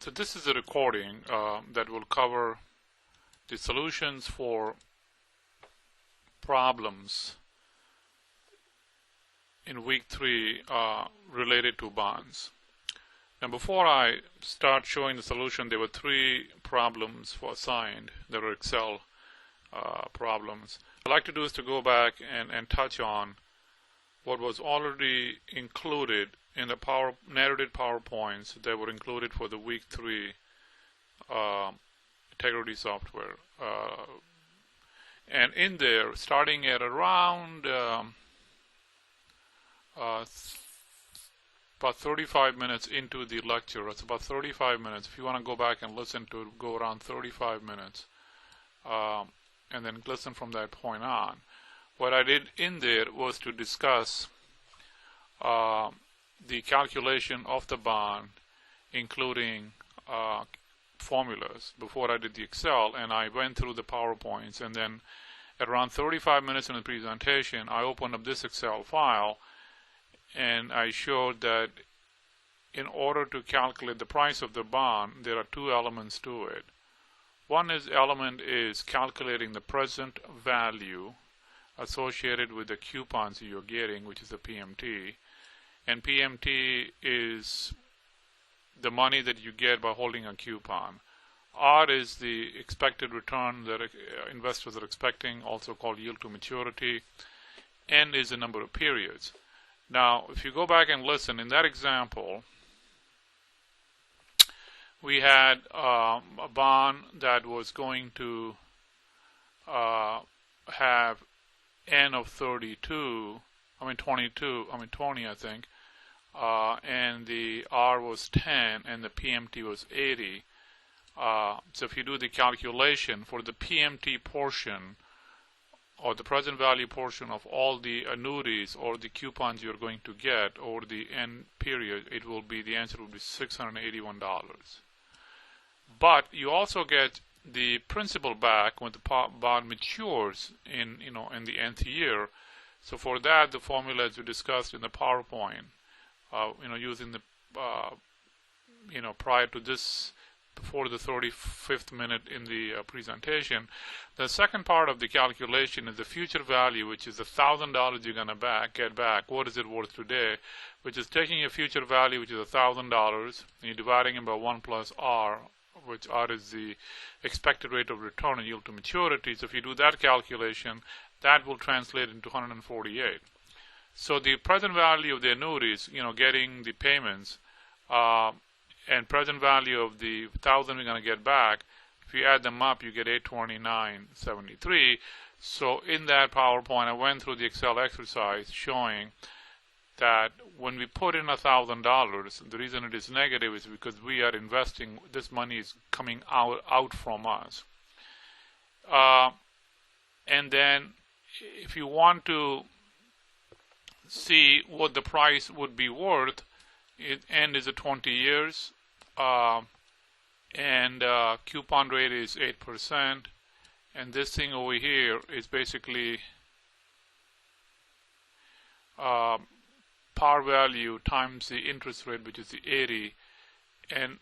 So this is a recording that will cover the solutions for problems in week 3 related to bonds. Now before I start showing the solution, there were 3 problems for assigned. There were Excel problems. What I'd like to do is to go back and touch on what was already included in the narrated PowerPoints that were included for the week 3 integrity software. And in there, starting at around about 35 minutes into the lecture, it's about 35 minutes. If you want to go back and listen to it, go around 35 minutes and then listen from that point on. What I did in there was to discuss the calculation of the bond, including formulas, before I did the Excel, and I went through the PowerPoints, and then at around 35 minutes in the presentation, I opened up this Excel file, and I showed that in order to calculate the price of the bond, there are 2 elements to it. One element is calculating the present value associated with the coupons you're getting, which is the PMT. And PMT is the money that you get by holding a coupon. R is the expected return that investors are expecting, also called yield to maturity. N is the number of periods. Now, if you go back and listen, in that example, we had a bond that was going to have N of 20, I think, and the R was 10 and the PMT was 80. So if you do the calculation for the PMT portion or the present value portion of all the annuities or the coupons you're going to get over the N period, it will be, the answer will be $681. But you also get the principal back when the bond matures in the nth year. So for that, the formula as we discussed in the PowerPoint, using the prior to this, before the 35th minute in the presentation, the second part of the calculation is the future value, which is the $1,000 you're going to get back. What is it worth today? Which is taking your future value, which is $1,000, and you're dividing it by 1 plus R, which R is the expected rate of return and yield to maturity. So if you do that calculation, that will translate into 148. So the present value of the annuities, getting the payments, and present value of the 1,000 we're going to get back, if you add them up, you get 829.73. So in that PowerPoint, I went through the Excel exercise showing that when we put in $1,000, the reason it is negative is because we are investing, this money is coming out from us. And then if you want to see what the price would be worth, N is 20 years, and coupon rate is 8%, and this thing over here is basically par value times the interest rate, which is the 80, and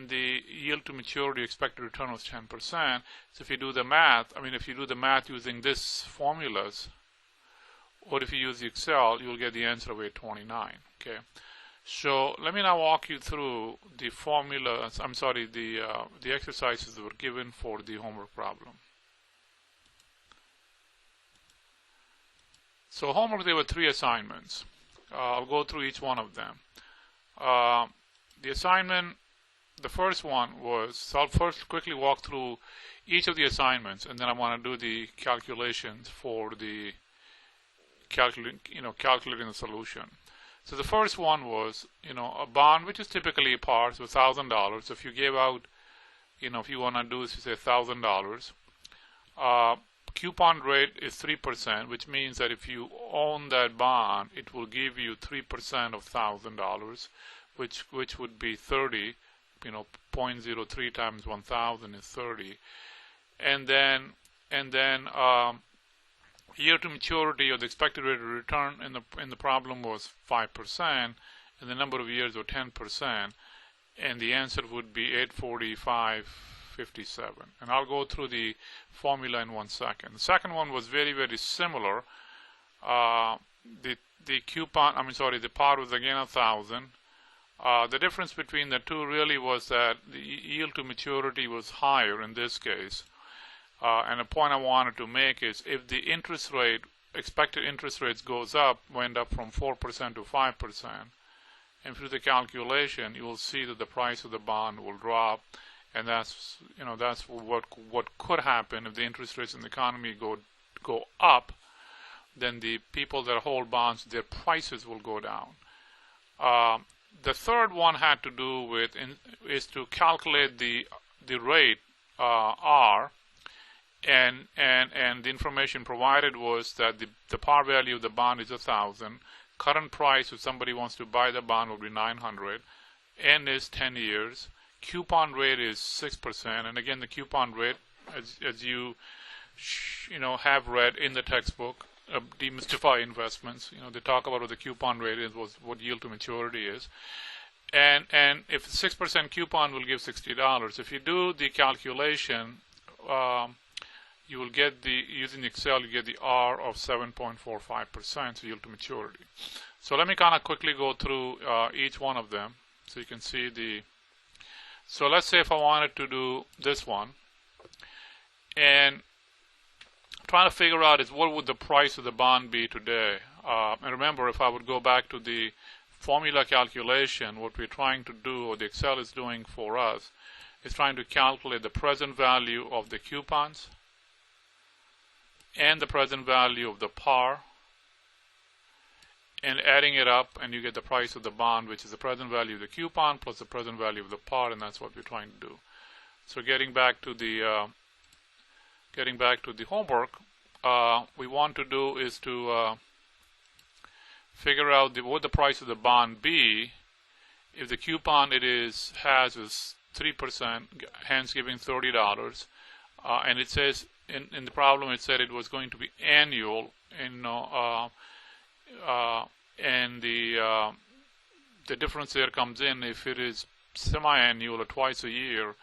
the yield to maturity expected return was 10%. So if you do the math, if you do the math using this formulas, or if you use the Excel, you will get the answer of 829. Okay. So let me now walk you through the formulas, the exercises that were given for the homework problem. So homework, there were 3 assignments. I'll go through each one of them. The assignment, the first one was, so I'll first quickly walk through each of the assignments, and then I want to do the calculations for the calculating the solution. So the first one was, a bond which is typically par, so $1,000. So if you gave out, if you want to do is you say $1,000. Coupon rate is 3%, which means that if you own that bond, it will give you 3% of $1,000, which would be 30. 0.03 times 1,000 is 30, and then year to maturity, or the expected rate of return in the problem was 5%, and the number of years were 10%. and the answer would be 845.57. And I'll go through the formula in 1 second. The second one was very, very similar. The coupon, the par was again 1,000. The difference between the two really was that the yield to maturity was higher in this case. And the point I wanted to make is if the interest rate, expected interest rates goes up, went up from 4% to 5%, and through the calculation, you will see that the price of the bond will drop, and that's what could happen if the interest rates in the economy go up. Then the people that hold bonds, their prices will go down. The third one had to do with is to calculate the rate R, and the information provided was that the par value of the bond is 1,000. Current price, if somebody wants to buy the bond, will be 900. N is 10 years. Coupon rate is 6%, and again the coupon rate, as you have read in the textbook, Demystify Investments. They talk about what the coupon rate is, what yield to maturity is, and if 6% coupon will give $60. If you do the calculation, you will get using Excel, you get the R of 7.45%, yield to maturity. So let me kind of quickly go through each one of them so you can see the. So let's say if I wanted to do this one, and trying to figure out is what would the price of the bond be today. And remember, if I would go back to the formula calculation, what we're trying to do, or the Excel is doing for us, is trying to calculate the present value of the coupons and the present value of the par, and adding it up, and you get the price of the bond, which is the present value of the coupon plus the present value of the par, and that's what we're trying to do. So getting back to the homework, we want to do is to figure out what the price of the bond be if the coupon has is 3%, hence giving $30, and it says in the problem it said it was going to be annual, and the difference there comes in if it is semi-annual or twice a year.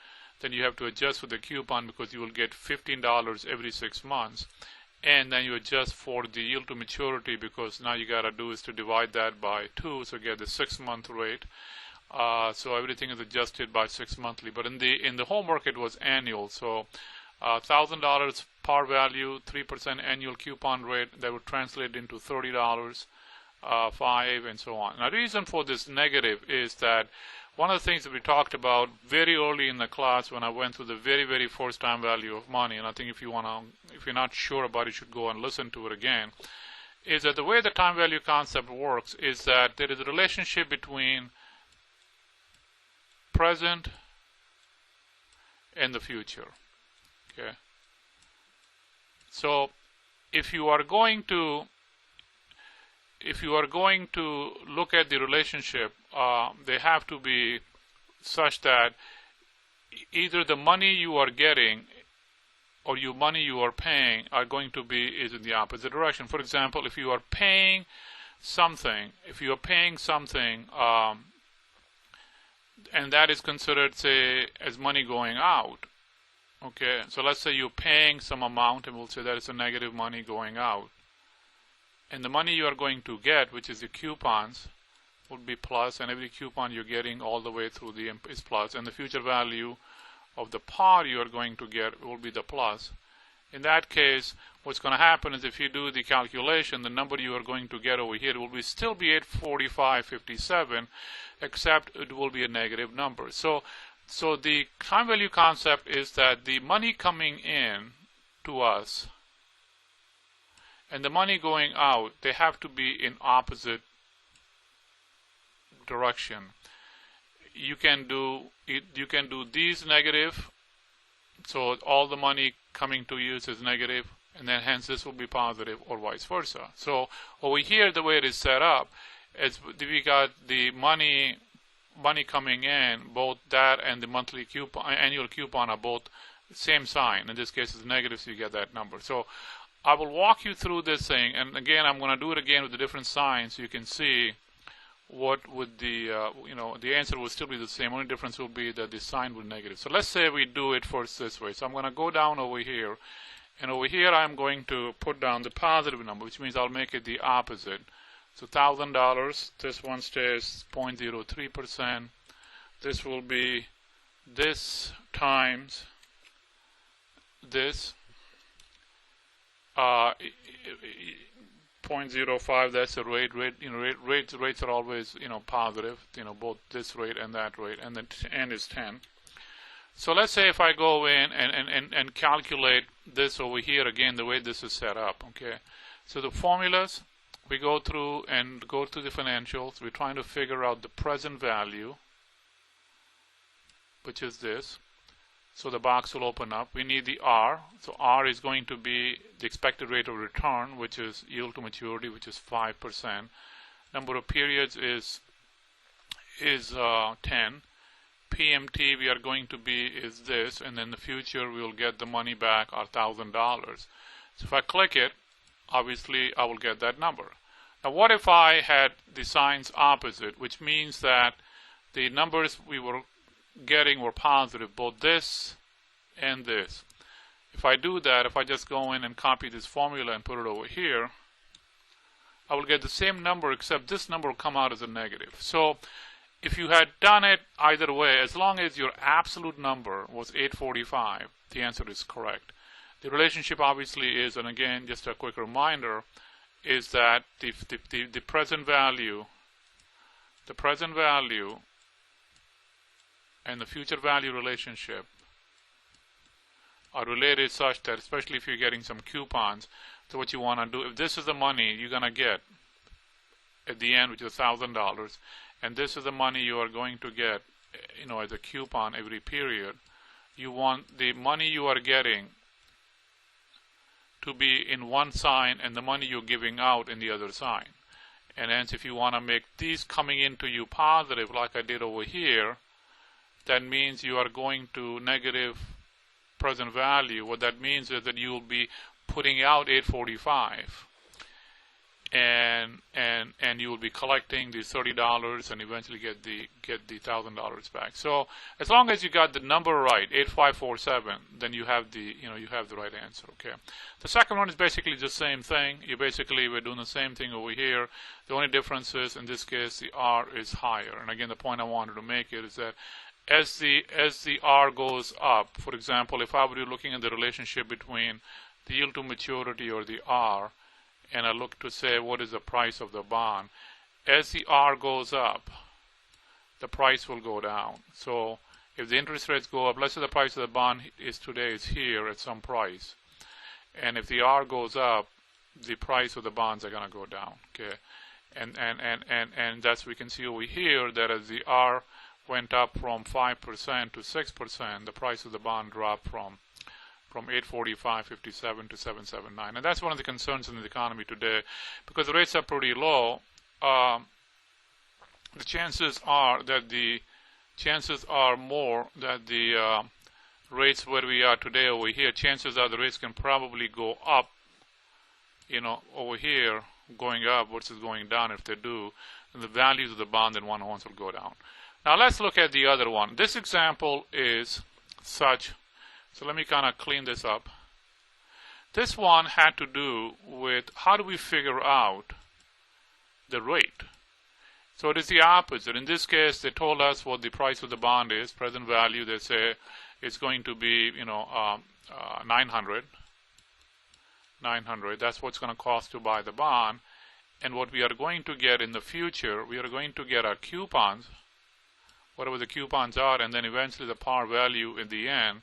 Then you have to adjust for the coupon because you will get $15 every 6 months, and then you adjust for the yield to maturity because now you got to do is to divide that by 2, so get the 6-month rate. So everything is adjusted by 6 monthly. But in the homework it was annual. So $1,000 par value, 3% annual coupon rate, that would translate into $30, 5, and so on. Now, the reason for this negative is that one of the things that we talked about very early in the class when I went through the very, very first time value of money, and I think if you're not sure about it, you should go and listen to it again, is that the way the time value concept works is that there is a relationship between present and the future. Okay. So if you are going to look at the relationship, they have to be such that either the money you are getting or your money you are paying are going to be in the opposite direction. For example, if you are paying something, and that is considered, say, as money going out. Okay, so let's say you're paying some amount, and we'll say that is a negative money going out. And the money you are going to get, which is the coupons, would be plus, and every coupon you're getting all the way through is plus, and the future value of the par you are going to get will be the plus. In that case, what's going to happen is if you do the calculation, the number you are going to get over here will still be 845.57, except it will be a negative number. So the time value concept is that the money coming in to us and the money going out, they have to be in opposite direction. You can do these negative, so all the money coming to you is negative, and then hence this will be positive, or vice versa. So over here, the way it is set up is we got the money coming in, both that and the monthly coupon, annual coupon are both same sign. In this case, it's negative, so you get that number. So I will walk you through this thing, and again, I'm going to do it again with the different signs so you can see what would the the answer would still be the same. Only difference will be that the sign would be negative. So let's say we do it first this way. So I'm going to go down over here, and over here I'm going to put down the positive number, which means I'll make it the opposite. So $1,000, this one stays 0.03%. This will be this times this 0.05. That's the rate. Rates are always positive. Both this rate and that rate, and the n is 10. So let's say if I go in and calculate this over here again, the way this is set up. Okay. So the formulas, we go through the financials. We're trying to figure out the present value, which is this. So the box will open up. We need the R. So R is going to be the expected rate of return, which is yield to maturity, which is 5%. Number of periods is 10. PMT we are going to be is this, and in the future we will get the money back, our $1,000. So if I click it, obviously I will get that number. Now what if I had the signs opposite, which means that the numbers we were getting were positive, both this and this. If I do that, if I just go in and copy this formula and put it over here, I will get the same number, except this number will come out as a negative. So if you had done it either way, as long as your absolute number was 845, the answer is correct. The relationship obviously is, and again, just a quick reminder, is that the present value and the future value relationship are related such that, especially if you're getting some coupons, so what you want to do, if this is the money you're going to get at the end, which is $1,000, and this is the money you are going to get, as a coupon every period, you want the money you are getting to be in one sign and the money you're giving out in the other sign. And hence, if you want to make these coming into you positive, like I did over here, that means you are going to negative present value. What that means is that you will be putting out 845, and you will be collecting the $30 and eventually get the $1,000 back. So as long as you got the number right, 8547, then you have the right answer. Okay. The second one is basically the same thing. We're doing the same thing over here. The only difference is, in this case, the R is higher. And again, the point I wanted to make is that as the R goes up, for example, if I were looking at the relationship between the yield to maturity or the R, and I look to say what is the price of the bond, as the R goes up, the price will go down. So if the interest rates go up, let's say the price of the bond is here at some price, and if the R goes up, the price of the bonds are going to go down. Okay, and that's, we can see over here that as the R went up from 5% to 6%, the price of the bond dropped from 845.57 to 779, and that's one of the concerns in the economy today, because the rates are pretty low. The chances are more that the rates where we are today over here, chances are the rates can probably go up, over here, going up versus going down. If they do, then the values of the bond and one-ons will go down. Now let's look at the other one. This example is such, so let me kind of clean this up. This one had to do with how do we figure out the rate. So it is the opposite. In this case, they told us what the price of the bond is, present value. They say it's going to be, 900. That's what's going to cost to buy the bond. And what we are going to get in the future, we are going to get our coupons, whatever the coupons are, and then eventually the par value in the end,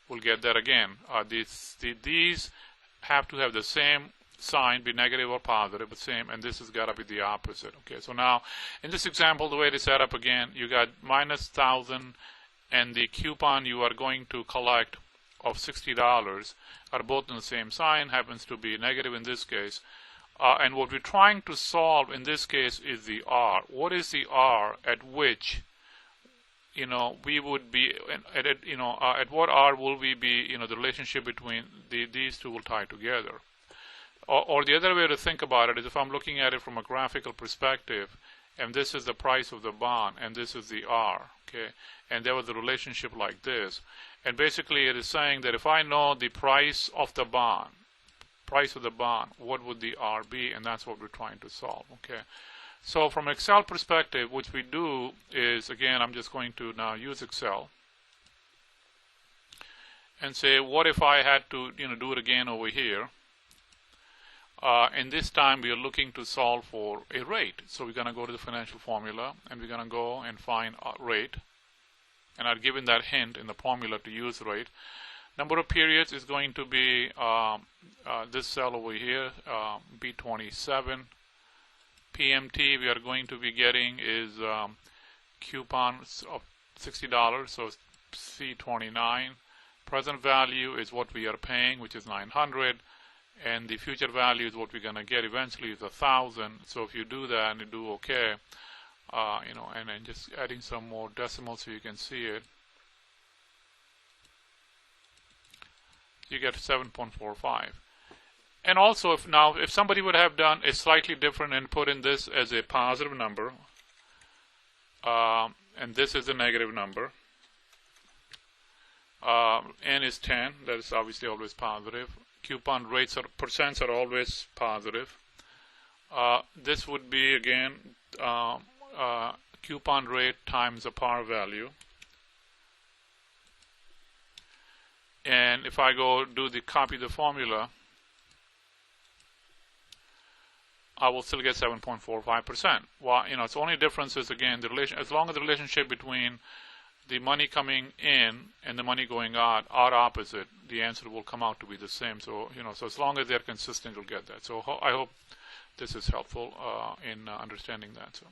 we'll get that again. These have to have the same sign, be negative or positive, but same, and this has got to be the opposite. Okay, so now in this example, the way it is set up again, you got minus 1,000, and the coupon you are going to collect of $60 are both in the same sign, happens to be negative in this case. And what we're trying to solve in this case is the R. What is the R at which we would be at what R will we be, the relationship between these two will tie together. Or the other way to think about it is, if I'm looking at it from a graphical perspective, and this is the price of the bond, and this is the R, okay? And there was a relationship like this. And basically it is saying that if I know the price of the bond, what would the R be? And that's what we're trying to solve, okay? So from Excel perspective, what we do is, again, I'm just going to now use Excel and say, what if I had to, do it again over here? And this time we are looking to solve for a rate. So we're going to go to the financial formula, and we're going to go and find a rate. And I've given that hint in the formula to use rate. Number of periods is going to be this cell over here, B27. PMT we are going to be getting is coupons of $60, so C29. Present value is what we are paying, which is 900, and the future value is what we're going to get eventually is 1,000. So if you do that and you do okay, and then just adding some more decimals so you can see it, you get 7.45. And also, if somebody would have done a slightly different and put in this as a positive number, and this is a negative number, N is 10, that is obviously always positive. Coupon rates or percents are always positive. This would be, again, coupon rate times the par value. And if I go copy the formula, I will still get 7.45%. Well, its only difference is, again, as long as the relationship between the money coming in and the money going out are opposite, the answer will come out to be the same. So, so as long as they're consistent, you'll get that. So I hope this is helpful in understanding that. So.